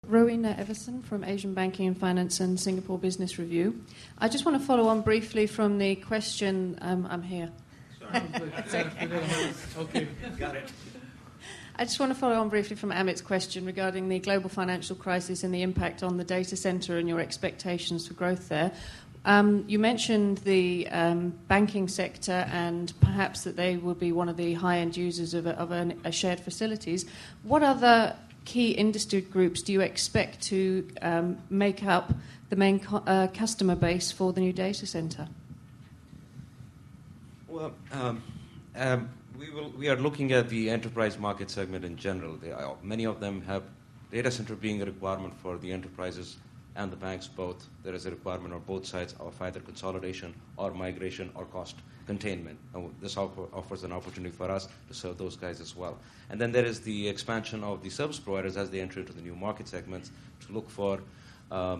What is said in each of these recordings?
Rowena Everson from Asian Banking and Finance and Singapore Business Review. I just want to follow on briefly from the question. I'm here. Sorry. Okay, got it. I just want to follow on briefly from Amit's question regarding the global financial crisis and the impact on the data centre and your expectations for growth there. You mentioned the banking sector and perhaps that they will be one of the high-end users of a shared facilities. What other key industry groups do you expect to make up the main customer base for the new data centre? Well, we are looking at the enterprise market segment in general. Many of them have data center being a requirement for the enterprises and the banks both. There is a requirement on both sides of either consolidation or migration or cost containment. And this offers an opportunity for us to serve those guys as well. And then there is the expansion of the service providers as they enter into the new market segments to look for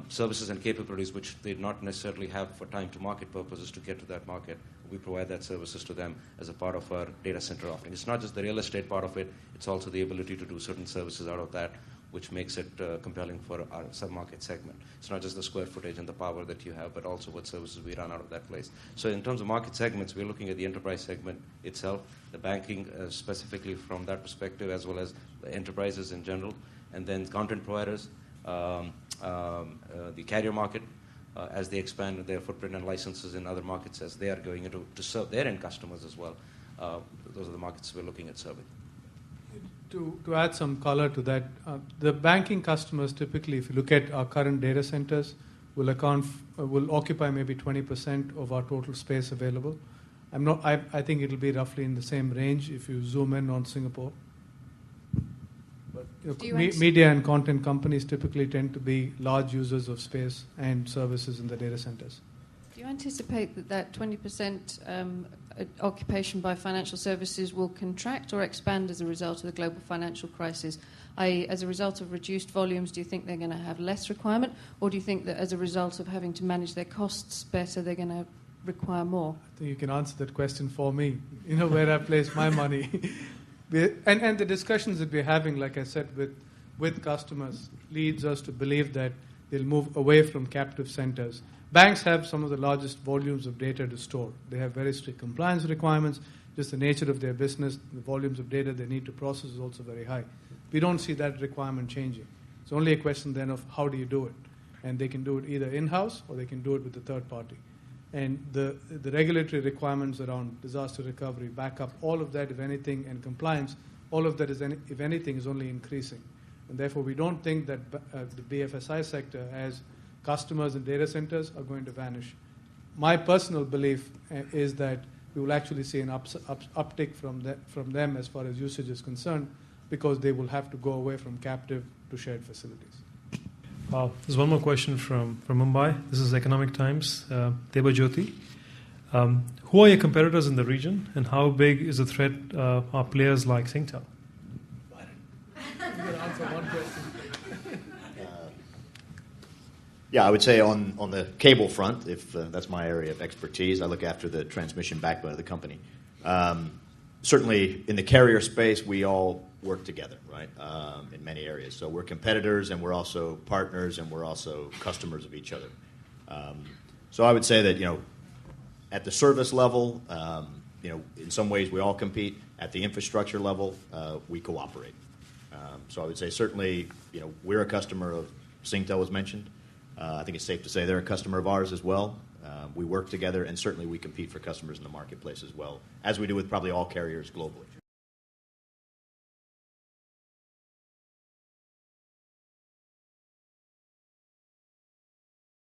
services and capabilities which they not necessarily have for time to market purposes to get to that market. We provide that services to them as a part of our data center offering. It's not just the real estate part of it, it's also the ability to do certain services out of that, which makes it compelling for our sub-market segment. It's not just the square footage and the power that you have, but also what services we run out of that place. So in terms of market segments, we're looking at the enterprise segment itself, the banking specifically from that perspective, as well as the enterprises in general, and then content providers, the carrier market, as they expand their footprint and licenses in other markets as they are going into to serve their end customers as well. Those are the markets we're looking at serving. To add some color to that, the banking customers typically, if you look at our current data centers, will occupy maybe 20% of our total space available. I think it'll be roughly in the same range if you zoom in on Singapore. But media and content companies typically tend to be large users of space and services in the data centers. Do you anticipate that 20% occupation by financial services will contract or expand as a result of the global financial crisis? i.e., as a result of reduced volumes, do you think they're going to have less requirement, or do you think that as a result of having to manage their costs better, they're going to require more? I think you can answer that question for me. You know where I place my money. And the discussions that we're having, like I said, with customers leads us to believe that they'll move away from captive centers. Banks have some of the largest volumes of data to store. They have very strict compliance requirements. Just the nature of their business, the volumes of data they need to process is also very high. We don't see that requirement changing. It's only a question then of how do you do it. And they can do it either in-house or they can do it with a third party. And the regulatory requirements around disaster recovery, backup, all of that, if anything, and compliance, all of that, if anything, is only increasing. And therefore, we don't think that the BFSI sector, as customers and data centers, are going to vanish. My personal belief is that we will actually see an uptick from them as far as usage is concerned, because they will have to go away from captive to shared facilities. There's one more question from Mumbai. This is Economic Times. Deba Jyoti. Who are your competitors in the region, and how big is the threat are players like Singtel? Yeah, I would say on the cable front, if that's my area of expertise, I look after the transmission backbone of the company. Certainly in the carrier space, we all work together, right, in many areas. So we're competitors, and we're also partners, and we're also customers of each other. So I would say that, at the service level, in some ways we all compete. At the infrastructure level, we cooperate. So I would say certainly, we're a customer of Singtel, was mentioned. I think it's safe to say they're a customer of ours as well. We work together, and certainly we compete for customers in the marketplace as well, as we do with probably all carriers globally.